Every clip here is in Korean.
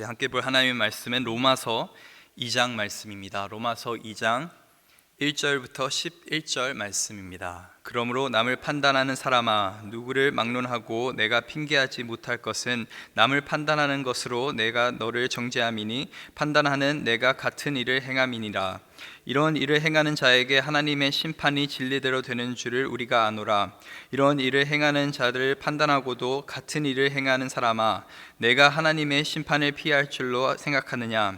같이 함께 볼 하나님의 말씀은 로마서 2장 말씀입니다. 로마서 2장 1절부터 11절 말씀입니다. 그러므로 남을 판단하는 사람아, 누구를 막론하고 내가 핑계하지 못할 것은 남을 판단하는 것으로 내가 너를 정죄함이니 판단하는 내가 같은 일을 행함이니라. 이런 일을 행하는 자에게 하나님의 심판이 진리대로 되는 줄을 우리가 아노라. 이런 일을 행하는 자들을 판단하고도 같은 일을 행하는 사람아, 내가 하나님의 심판을 피할 줄로 생각하느냐?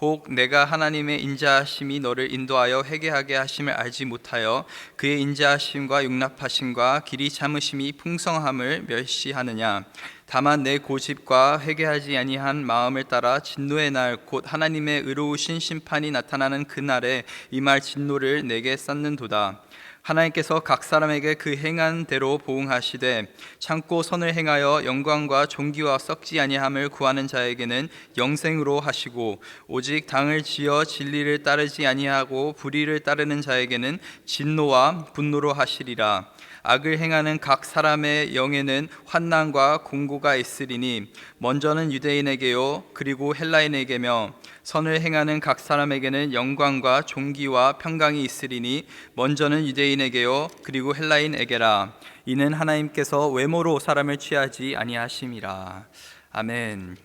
혹 내가 하나님의 인자하심이 너를 인도하여 회개하게 하심을 알지 못하여 그의 인자하심과 용납하심과 길이 참으심이 풍성함을 멸시하느냐? 다만 내 고집과 회개하지 아니한 마음을 따라 진노의 날 곧 하나님의 의로우신 심판이 나타나는 그날에 이 말 진노를 내게 쌓는도다. 하나님께서 각 사람에게 그 행한 대로 보응하시되 참고 선을 행하여 영광과 존귀와 썩지 아니함을 구하는 자에게는 영생으로 하시고 오직 당을 지어 진리를 따르지 아니하고 불의를 따르는 자에게는 진노와 분노로 하시리라. 악을 행하는 각 사람의 영에는 환난과 공고가 있으리니 먼저는 유대인에게요 그리고 헬라인에게며 선을 행하는 각 사람에게는 영광과 존귀와 평강이 있으리니 먼저는 유대인에게요 그리고 헬라인에게라. 이는 하나님께서 외모로 사람을 취하지 아니하심이라. 아멘.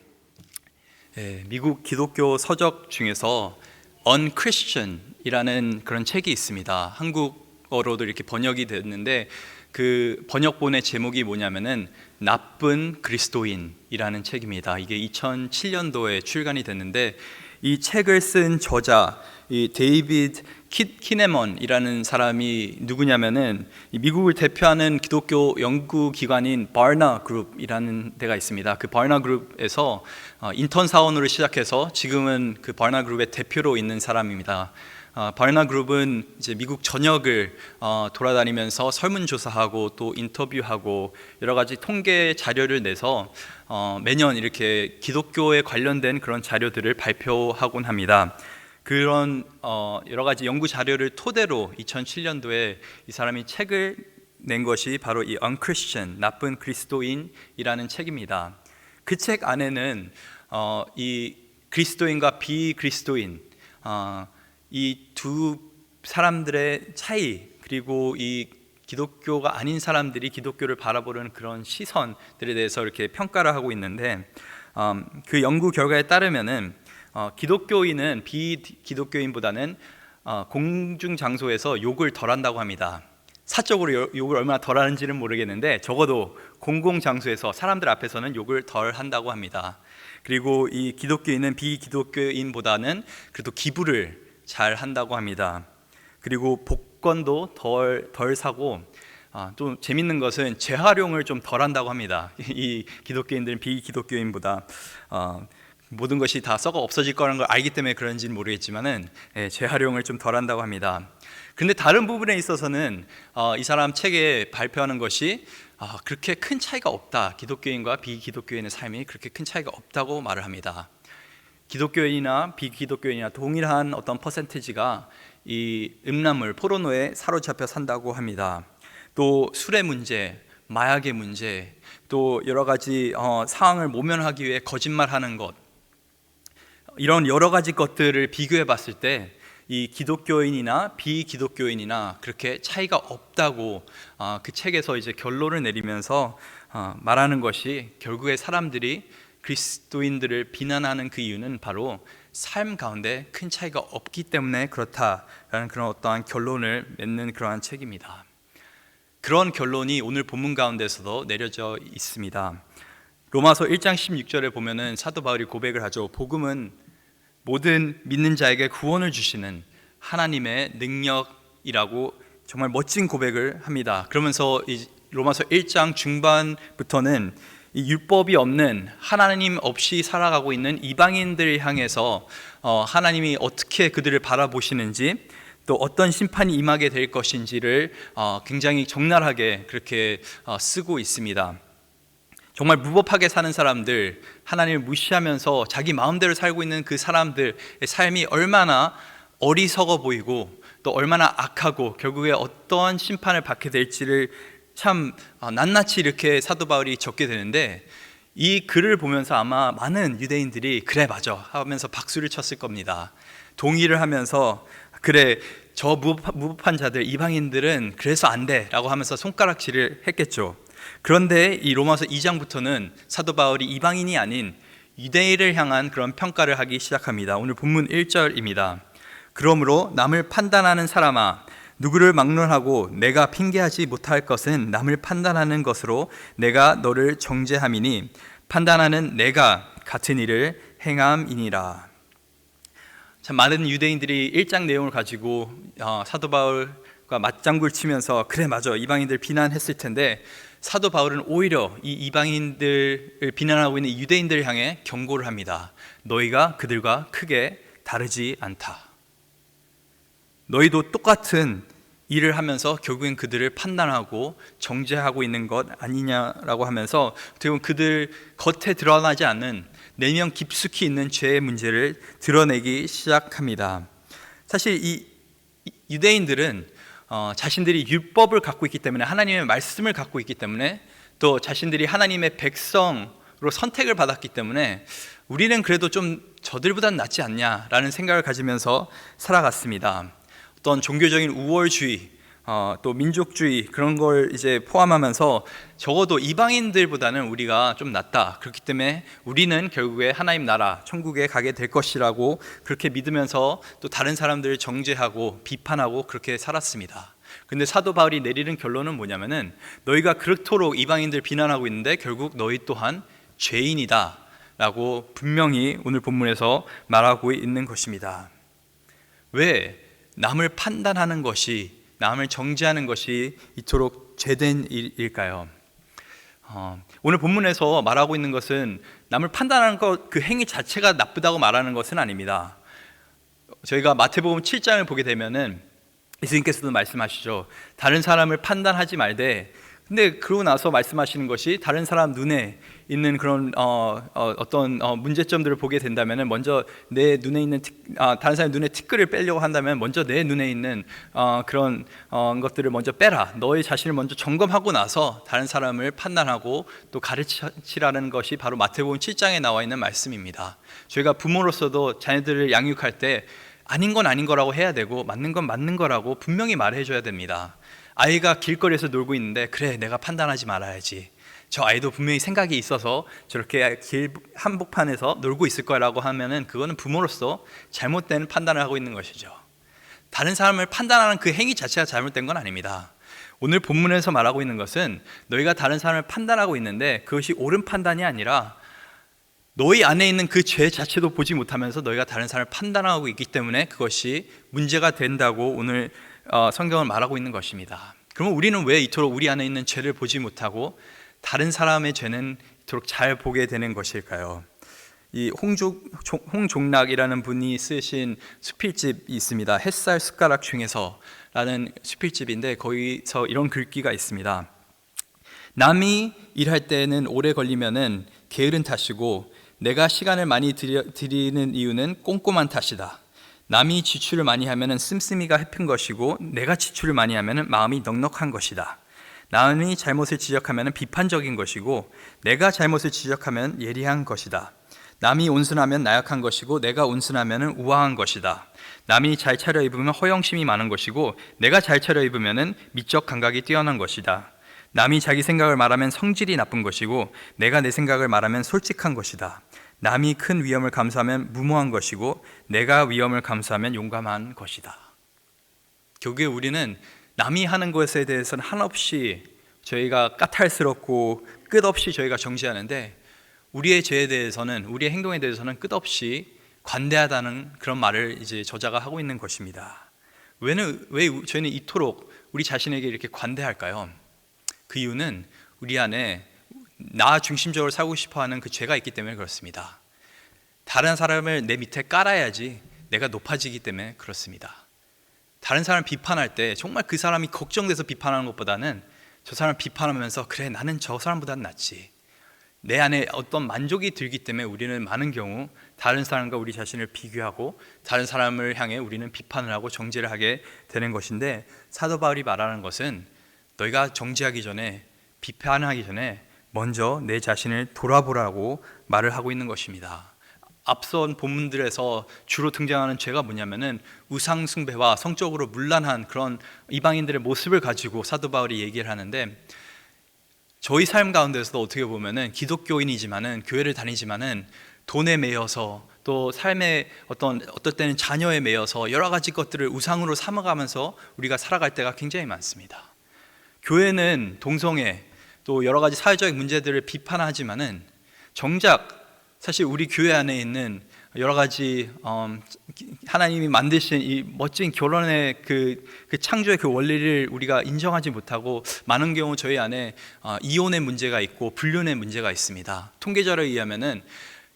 미국 기독교 서적 중에서 Unchristian이라는 그런 책이 있습니다. 한국어로도 이렇게 번역이 됐는데 그 번역본의 제목이 뭐냐면은 나쁜 그리스도인이라는 책입니다. 이게 2007년도에 출간이 됐는데 이 책을 쓴 저자 이 데이비드 키네먼이라는 사람이 누구냐면은 미국을 대표하는 기독교 연구 기관인 바나 그룹이라는 데가 있습니다. 그 바나 그룹에서 인턴 사원으로 시작해서 지금은 그 바나 그룹의 대표로 있는 사람입니다. 바나 그룹은 이제 미국 전역을 돌아다니면서 설문조사하고 또 인터뷰하고 여러 가지 통계 자료를 내서 매년 이렇게 기독교에 관련된 그런 자료들을 발표하곤 합니다. 그런 여러 가지 연구 자료를 토대로 2007년도에 이 사람이 책을 낸 것이 바로 이 Unchristian, 나쁜 그리스도인이라는 책입니다. 그 책 안에는 이 그리스도인과 비그리스도인 이 두 사람들의 차이, 그리고 이 기독교가 아닌 사람들이 기독교를 바라보는 그런 시선들에 대해서 이렇게 평가를 하고 있는데 그 연구 결과에 따르면은 기독교인은 비기독교인보다는 공중 장소에서 욕을 덜 한다고 합니다. 사적으로 욕을 얼마나 덜 하는지는 모르겠는데 적어도 공공 장소에서 사람들 앞에서는 욕을 덜 한다고 합니다. 그리고 이 기독교인은 비기독교인보다는 그래도 기부를 잘 한다고 합니다. 그리고 복권도 덜 사고 또 재밌는 것은 재활용을 좀 덜 한다고 합니다. 이 기독교인들은 비기독교인보다 모든 것이 다 썩어 없어질 거라는 걸 알기 때문에 그런지는 모르겠지만은 재활용을 좀 덜 한다고 합니다. 근데 다른 부분에 있어서는 이 사람 책에 발표하는 것이 그렇게 큰 차이가 없다. 기독교인과 비기독교인의 삶이 그렇게 큰 차이가 없다고 말을 합니다. 기독교인이나 비기독교인이나 동일한 어떤 퍼센티지가 이 음란물, 포르노에 사로잡혀 산다고 합니다. 또 술의 문제, 마약의 문제, 또 여러 가지 상황을 모면하기 위해 거짓말하는 것, 이런 여러 가지 것들을 비교해 봤을 때 이 기독교인이나 비기독교인이나 그렇게 차이가 없다고 그 책에서 이제 결론을 내리면서 말하는 것이 결국에 사람들이 그리스도인들을 비난하는 그 이유는 바로 삶 가운데 큰 차이가 없기 때문에 그렇다라는 그런 어떠한 결론을 맺는 그러한 책입니다. 그런 결론이 오늘 본문 가운데서도 내려져 있습니다. 로마서 1장 16절에 보면은 사도 바울이 고백을 하죠. 복음은 모든 믿는 자에게 구원을 주시는 하나님의 능력이라고 정말 멋진 고백을 합니다. 그러면서 이 로마서 1장 중반부터는 이 율법이 없는 하나님 없이 살아가고 있는 이방인들을 향해서 하나님이 어떻게 그들을 바라보시는지 또 어떤 심판이 임하게 될 것인지를 굉장히 적나라하게 그렇게 쓰고 있습니다. 정말 무법하게 사는 사람들, 하나님을 무시하면서 자기 마음대로 살고 있는 그 사람들의 삶이 얼마나 어리석어 보이고 또 얼마나 악하고 결국에 어떠한 심판을 받게 될지를 참 낱낱이 이렇게 사도 바울이 적게 되는데 이 글을 보면서 아마 많은 유대인들이 그래 맞아 하면서 박수를 쳤을 겁니다. 동의를 하면서 그래 저 무법한 자들 이방인들은 그래서 안 돼 라고 하면서 손가락질을 했겠죠. 그런데 이 로마서 2장부터는 사도 바울이 이방인이 아닌 유대인을 향한 그런 평가를 하기 시작합니다. 오늘 본문 1절입니다. 그러므로 남을 판단하는 사람아, 누구를 막론하고 내가 핑계하지 못할 것은 남을 판단하는 것으로 내가 너를 정죄함이니 판단하는 내가 같은 일을 행함이니라. 참 많은 유대인들이 1장 내용을 가지고 사도 바울과 맞장구를 치면서 그래 맞아 이방인들 비난했을 텐데, 사도 바울은 오히려 이 이방인들을 비난하고 있는 유대인들을 향해 경고를 합니다. 너희가 그들과 크게 다르지 않다. 너희도 똑같은 일을 하면서 결국엔 그들을 판단하고 정죄하고 있는 것 아니냐라고 하면서 그들 겉에 드러나지 않는 내면 깊숙이 있는 죄의 문제를 드러내기 시작합니다. 사실 이 유대인들은 자신들이 율법을 갖고 있기 때문에, 하나님의 말씀을 갖고 있기 때문에, 또 자신들이 하나님의 백성으로 선택을 받았기 때문에 우리는 그래도 좀 저들보단 낫지 않냐라는 생각을 가지면서 살아갔습니다. 어떤 종교적인 우월주의, 또 민족주의 그런 걸 이제 포함하면서 적어도 이방인들보다는 우리가 좀 낫다. 그렇기 때문에 우리는 결국에 하나님 나라 천국에 가게 될 것이라고 그렇게 믿으면서 또 다른 사람들을 정죄하고 비판하고 그렇게 살았습니다. 근데 사도 바울이 내리는 결론은 뭐냐면은 너희가 그렇도록 이방인들 비난하고 있는데 결국 너희 또한 죄인이다 라고 분명히 오늘 본문에서 말하고 있는 것입니다. 왜 남을 판단하는 것이, 남을 정죄하는 것이 이토록 죄된 일일까요? 오늘 본문에서 말하고 있는 것은 남을 판단하는 것, 그 행위 자체가 나쁘다고 말하는 것은 아닙니다. 저희가 마태복음 7장을 보게 되면은 예수님께서도 말씀하시죠. 다른 사람을 판단하지 말되, 근데 그러고 나서 말씀하시는 것이 다른 사람 눈에 있는 그런 어떤 문제점들을 보게 된다면 먼저 내 눈에 있는 다른 사람 눈에 티끌을 빼려고 한다면 먼저 내 눈에 있는 그런 것들을 먼저 빼라. 너의 자신을 먼저 점검하고 나서 다른 사람을 판단하고 또 가르치라는 것이 바로 마태복음 7장에 나와 있는 말씀입니다. 저희가 부모로서도 자녀들을 양육할 때 아닌 건 아닌 거라고 해야 되고 맞는 건 맞는 거라고 분명히 말해줘야 됩니다. 아이가 길거리에서 놀고 있는데 그래 내가 판단하지 말아야지, 저 아이도 분명히 생각이 있어서 저렇게 길 한복판에서 놀고 있을 거라고 하면은 그거는 부모로서 잘못된 판단을 하고 있는 것이죠. 다른 사람을 판단하는 그 행위 자체가 잘못된 건 아닙니다. 오늘 본문에서 말하고 있는 것은 너희가 다른 사람을 판단하고 있는데 그것이 옳은 판단이 아니라 너희 안에 있는 그 죄 자체도 보지 못하면서 너희가 다른 사람을 판단하고 있기 때문에 그것이 문제가 된다고 오늘 성경은 말하고 있는 것입니다. 그러면 우리는 왜 이토록 우리 안에 있는 죄를 보지 못하고 다른 사람의 죄는 이토록 잘 보게 되는 것일까요? 이 홍종락이라는 분이 쓰신 수필집이 있습니다. 햇살 숟가락 중에서 라는 수필집인데 거기서 이런 글귀가 있습니다. 남이 일할 때는 오래 걸리면은 게으른 탓이고 내가 시간을 많이 들이는 이유는 꼼꼼한 탓이다. 남이 지출을 많이 하면 씀씀이가 해픈 것이고 내가 지출을 많이 하면 마음이 넉넉한 것이다. 남이 잘못을 지적하면 비판적인 것이고 내가 잘못을 지적하면 예리한 것이다. 남이 온순하면 나약한 것이고 내가 온순하면 우아한 것이다. 남이 잘 차려입으면 허영심이 많은 것이고 내가 잘 차려입으면 미적 감각이 뛰어난 것이다. 남이 자기 생각을 말하면 성질이 나쁜 것이고 내가 내 생각을 말하면 솔직한 것이다. 남이 큰 위험을 감수하면 무모한 것이고 내가 위험을 감수하면 용감한 것이다. 결국에 우리는 남이 하는 것에 대해서는 한없이 저희가 까탈스럽고 끝없이 저희가 정죄하는데 우리의 죄에 대해서는, 우리의 행동에 대해서는 끝없이 관대하다는 그런 말을 이제 저자가 하고 있는 것입니다. 왜 저희는 이토록 우리 자신에게 이렇게 관대할까요? 그 이유는 우리 안에 나 중심적으로 살고 싶어하는 그 죄가 있기 때문에 그렇습니다. 다른 사람을 내 밑에 깔아야지 내가 높아지기 때문에 그렇습니다. 다른 사람 비판할 때 정말 그 사람이 걱정돼서 비판하는 것보다는 저 사람을 비판하면서 그래 나는 저 사람보다는 낫지, 내 안에 어떤 만족이 들기 때문에 우리는 많은 경우 다른 사람과 우리 자신을 비교하고 다른 사람을 향해 우리는 비판을 하고 정죄를 하게 되는 것인데, 사도 바울이 말하는 것은 너희가 정죄하기 전에, 비판하기 전에 먼저 내 자신을 돌아보라고 말을 하고 있는 것입니다. 앞선 본문들에서 주로 등장하는 죄가 뭐냐면은 우상 숭배와 성적으로 문란한 그런 이방인들의 모습을 가지고 사도 바울이 얘기를 하는데, 저희 삶 가운데서도 어떻게 보면은 기독교인이지만은 교회를 다니지만은 돈에 매여서, 또 삶의 어떤 때는 자녀에 매여서 여러 가지 것들을 우상으로 삼아가면서 우리가 살아갈 때가 굉장히 많습니다. 교회는 동성애, 또 여러 가지 사회적 문제들을 비판하지만은 정작 사실 우리 교회 안에 있는 여러 가지 하나님이 만드신 이 멋진 결혼의 그 창조의 그 원리를 우리가 인정하지 못하고, 많은 경우 저희 안에 이혼의 문제가 있고 불륜의 문제가 있습니다. 통계자료에 의하면은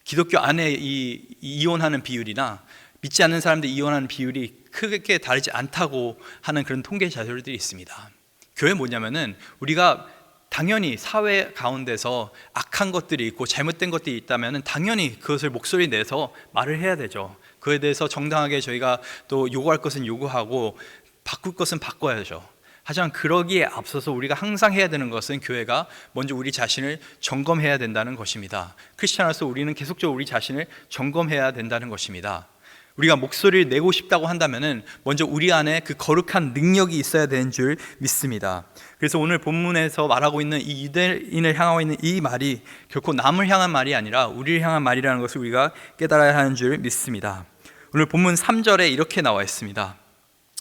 기독교 안에 이 이혼하는 비율이나 믿지 않는 사람들 이혼하는 비율이 크게 다르지 않다고 하는 그런 통계 자료들이 있습니다. 교회 뭐냐면은 우리가 당연히 사회 가운데서 악한 것들이 있고 잘못된 것들이 있다면 당연히 그것을 목소리 내서 말을 해야 되죠. 그에 대해서 정당하게 저희가 또 요구할 것은 요구하고 바꿀 것은 바꿔야죠. 하지만 그러기에 앞서서 우리가 항상 해야 되는 것은 교회가 먼저 우리 자신을 점검해야 된다는 것입니다. 크리스찬으로서 우리는 계속적으로 우리 자신을 점검해야 된다는 것입니다. 우리가 목소리를 내고 싶다고 한다면은 먼저 우리 안에 그 거룩한 능력이 있어야 되는 줄 믿습니다. 그래서 오늘 본문에서 말하고 있는 이 유대인을 향하고 있는 이 말이 결코 남을 향한 말이 아니라 우리를 향한 말이라는 것을 우리가 깨달아야 하는 줄 믿습니다. 오늘 본문 3절에 이렇게 나와 있습니다.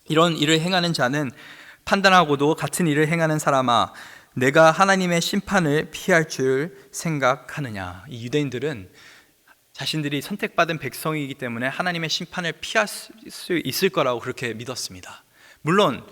이런 일을 행하는 자는 판단하고도 같은 일을 행하는 사람아, 내가 하나님의 심판을 피할 줄 생각하느냐. 이 유대인들은 자신들이 선택받은 백성이기 때문에 하나님의 심판을 피할 수 있을 거라고 그렇게 믿었습니다. 물론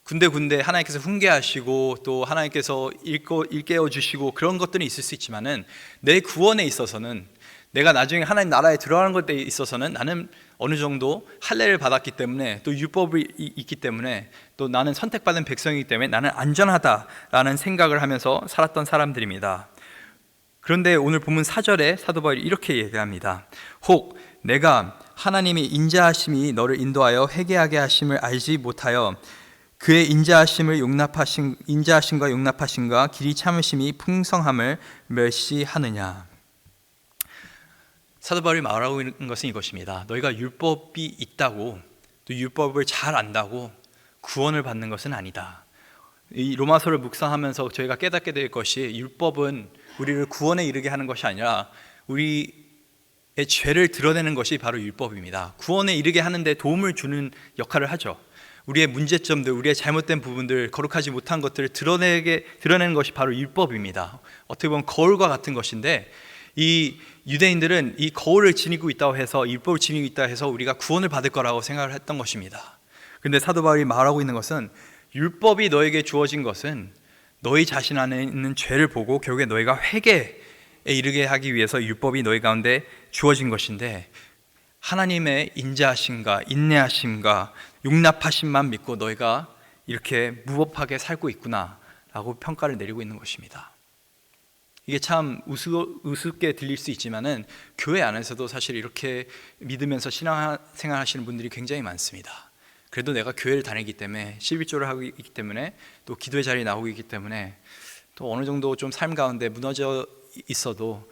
군데군데 하나님께서 훈계하시고 또 하나님께서 일깨워 주시고 그런 것들이 있을 수 있지만은, 내 구원에 있어서는, 내가 나중에 하나님 나라에 들어가는 것에 있어서는 나는 어느 정도 할례를 받았기 때문에, 또 율법이 있기 때문에, 또 나는 선택받은 백성이기 때문에 나는 안전하다라는 생각을 하면서 살았던 사람들입니다. 그런데 오늘 본문 4절에 사도 바울이 이렇게 얘기합니다. 혹 내가 하나님의 인자하심이 너를 인도하여 회개하게 하심을 알지 못하여 그의 인자하심과 용납하심과 길이 참으심이 풍성함을 멸시하느냐. 사도 바울이 말하고 있는 것은 이것입니다. 너희가 율법이 있다고, 또 율법을 잘 안다고 구원을 받는 것은 아니다. 이 로마서를 묵상하면서 저희가 깨닫게 될 것이, 율법은 우리를 구원에 이르게 하는 것이 아니라 우리의 죄를 드러내는 것이 바로 율법입니다. 구원에 이르게 하는데 도움을 주는 역할을 하죠. 우리의 문제점들, 우리의 잘못된 부분들, 거룩하지 못한 것들을 드러내는 것이 바로 율법입니다. 어떻게 보면 거울과 같은 것인데, 이 유대인들은 이 거울을 지니고 있다고 해서, 율법을 지니고 있다고 해서 우리가 구원을 받을 거라고 생각을 했던 것입니다. 그런데 사도 바울이 말하고 있는 것은, 율법이 너에게 주어진 것은 너희 자신 안에 있는 죄를 보고 결국에 너희가 회개에 이르게 하기 위해서 율법이 너희 가운데 주어진 것인데, 하나님의 인자하심과 인내하심과 용납하심만 믿고 너희가 이렇게 무법하게 살고 있구나 라고 평가를 내리고 있는 것입니다. 이게 참 우습게 들릴 수 있지만은 교회 안에서도 사실 이렇게 믿으면서 신앙생활 하시는 분들이 굉장히 많습니다. 그래도 내가 교회를 다니기 때문에, 11조를 하고 있기 때문에, 또 기도의 자리에 나오고 있기 때문에, 또 어느 정도 좀 삶 가운데 무너져 있어도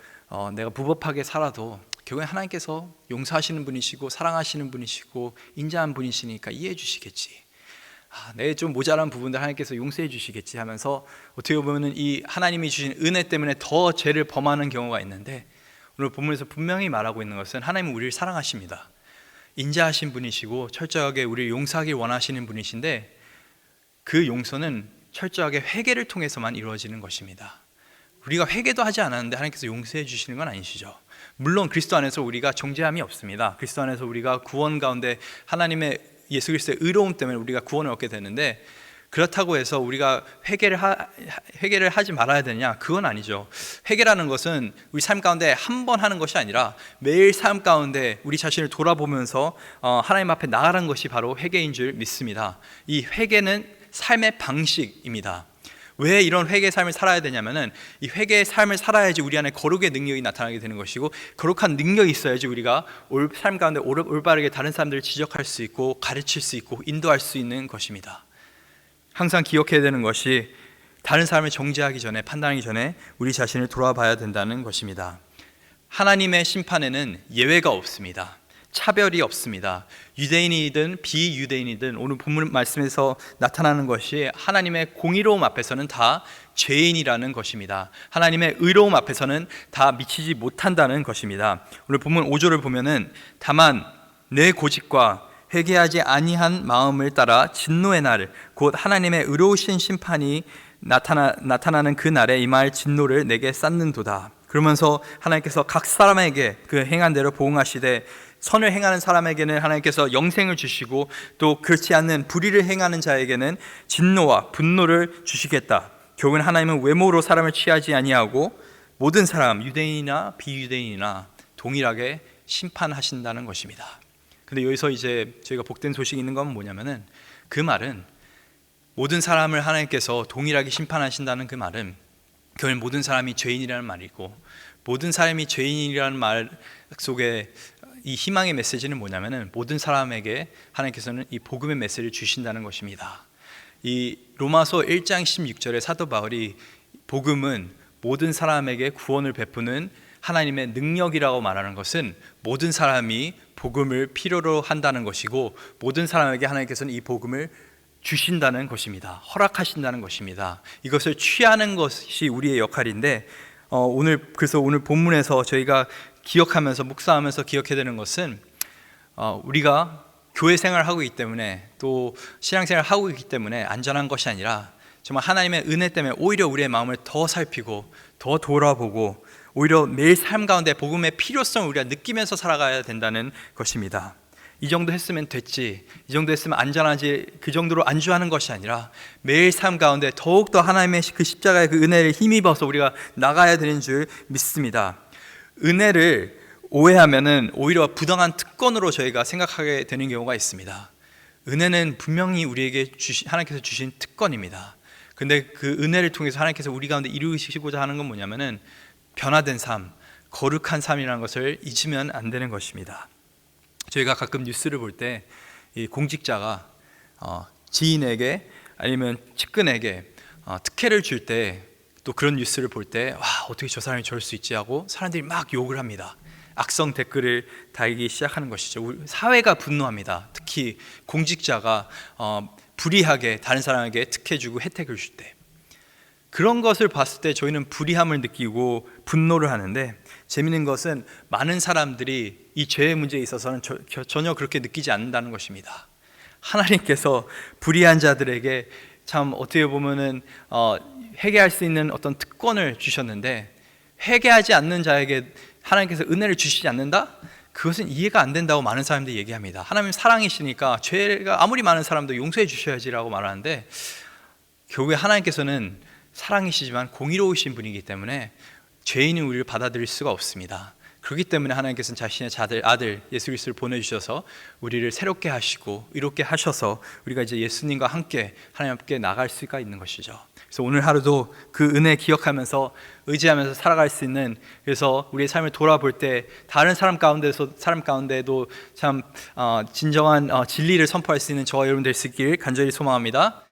내가 무법하게 살아도 결국엔 하나님께서 용서하시는 분이시고 사랑하시는 분이시고 인자한 분이시니까 이해해 주시겠지, 내 좀 모자란 부분들 하나님께서 용서해 주시겠지 하면서 어떻게 보면 이 하나님이 주신 은혜 때문에 더 죄를 범하는 경우가 있는데, 오늘 본문에서 분명히 말하고 있는 것은 하나님은 우리를 사랑하십니다. 인자하신 분이시고 철저하게 우리를 용서하길 원하시는 분이신데, 그 용서는 철저하게 회개를 통해서만 이루어지는 것입니다. 우리가 회개도 하지 않았는데 하나님께서 용서해 주시는 건 아니시죠. 물론 그리스도 안에서 우리가 정죄함이 없습니다. 그리스도 안에서 우리가 구원 가운데 하나님의 예수 그리스도의 의로움 때문에 우리가 구원을 얻게 되는데, 그렇다고 해서 우리가 회개를 하지 말아야 되냐? 그건 아니죠. 회개라는 것은 우리 삶 가운데 한 번 하는 것이 아니라 매일 삶 가운데 우리 자신을 돌아보면서 하나님 앞에 나아가는 것이 바로 회개인 줄 믿습니다. 이 회개는 삶의 방식입니다. 왜 이런 회개의 삶을 살아야 되냐면은, 이 회개의 삶을 살아야지 우리 안에 거룩의 능력이 나타나게 되는 것이고, 거룩한 능력이 있어야지 우리가 삶 가운데 올바르게 다른 사람들을 지적할 수 있고 가르칠 수 있고 인도할 수 있는 것입니다. 항상 기억해야 되는 것이, 다른 사람을 정죄하기 전에, 판단하기 전에 우리 자신을 돌아봐야 된다는 것입니다. 하나님의 심판에는 예외가 없습니다. 차별이 없습니다. 유대인이든 비유대인이든 오늘 본문 말씀에서 나타나는 것이 하나님의 공의로움 앞에서는 다 죄인이라는 것입니다. 하나님의 의로움 앞에서는 다 미치지 못한다는 것입니다. 오늘 본문 5절을 보면은 다만 내 고집과 회개하지 아니한 마음을 따라 진노의 날, 곧 하나님의 의로우신 심판이 나타나는 그 날에 임할 진노를 내게 쌓는도다. 그러면서 하나님께서 각 사람에게 그 행한 대로 보응하시되 선을 행하는 사람에게는 하나님께서 영생을 주시고 또 그렇지 않는 불의를 행하는 자에게는 진노와 분노를 주시겠다. 결국은 하나님은 외모로 사람을 취하지 아니하고 모든 사람, 유대인이나 비유대인이나 동일하게 심판하신다는 것입니다. 근데 여기서 이제 저희가 복된 소식이 있는 건 뭐냐면은, 그 말은 모든 사람을 하나님께서 동일하게 심판하신다는 그 말은 결국 모든 사람이 죄인이라는 말이고, 모든 사람이 죄인이라는 말 속에 이 희망의 메시지는 뭐냐면은 모든 사람에게 하나님께서는 이 복음의 메시지를 주신다는 것입니다. 이 로마서 1장 16절에 사도 바울이 복음은 모든 사람에게 구원을 베푸는 하나님의 능력이라고 말하는 것은 모든 사람이 복음을 필요로 한다는 것이고, 모든 사람에게 하나님께서는 이 복음을 주신다는 것입니다. 허락하신다는 것입니다. 이것을 취하는 것이 우리의 역할인데, 그래서 오늘 본문에서 저희가 기억하면서 묵상하면서 기억해야 되는 것은, 우리가 교회 생활을 하고 있기 때문에 또 신앙생활을 하고 있기 때문에 안전한 것이 아니라 정말 하나님의 은혜 때문에 오히려 우리의 마음을 더 살피고 더 돌아보고 오히려 매일 삶 가운데 복음의 필요성을 우리가 느끼면서 살아가야 된다는 것입니다. 이 정도 했으면 됐지, 이 정도 했으면 안전하지, 그 정도로 안주하는 것이 아니라 매일 삶 가운데 더욱더 하나님의 그 십자가의 그 은혜를 힘입어서 우리가 나가야 되는 줄 믿습니다. 은혜를 오해하면은 오히려 부당한 특권으로 저희가 생각하게 되는 경우가 있습니다. 은혜는 분명히 우리에게 하나님께서 주신 특권입니다. 근데 그 은혜를 통해서 하나님께서 우리 가운데 이루시고자 하는 건 뭐냐면은 변화된 삶, 거룩한 삶이라는 것을 잊으면 안 되는 것입니다. 저희가 가끔 뉴스를 볼 때 이 공직자가 지인에게 아니면 측근에게 특혜를 줄 때, 또 그런 뉴스를 볼 때 와, 어떻게 저 사람이 저럴 수 있지 하고 사람들이 막 욕을 합니다. 악성 댓글을 달기 시작하는 것이죠. 사회가 분노합니다. 특히 공직자가 불이하게 다른 사람에게 특혜 주고 혜택을 줄 때, 그런 것을 봤을 때 저희는 불의함을 느끼고 분노를 하는데, 재미있는 것은 많은 사람들이 이 죄의 문제에 있어서는 전혀 그렇게 느끼지 않는다는 것입니다. 하나님께서 불의한 자들에게 참 어떻게 보면은 회개할 수 있는 어떤 특권을 주셨는데, 회개하지 않는 자에게 하나님께서 은혜를 주시지 않는다? 그것은 이해가 안 된다고 많은 사람들이 얘기합니다. 하나님 사랑이시니까 죄가 아무리 많은 사람도 용서해 주셔야지라고 말하는데, 결국에 하나님께서는 사랑이시지만 공의로우신 분이기 때문에 죄인인 우리를 받아들일 수가 없습니다. 그렇기 때문에 하나님께서는 자신의 아들 예수 그리스도를 보내주셔서 우리를 새롭게 하시고 의롭게 하셔서 우리가 이제 예수님과 함께 하나님께 나갈 수가 있는 것이죠. 그래서 오늘 하루도 그 은혜 기억하면서 의지하면서 살아갈 수 있는, 그래서 우리의 삶을 돌아볼 때 다른 사람 가운데도 참 진정한 진리를 선포할 수 있는 저와 여러분 될 수 있길 간절히 소망합니다.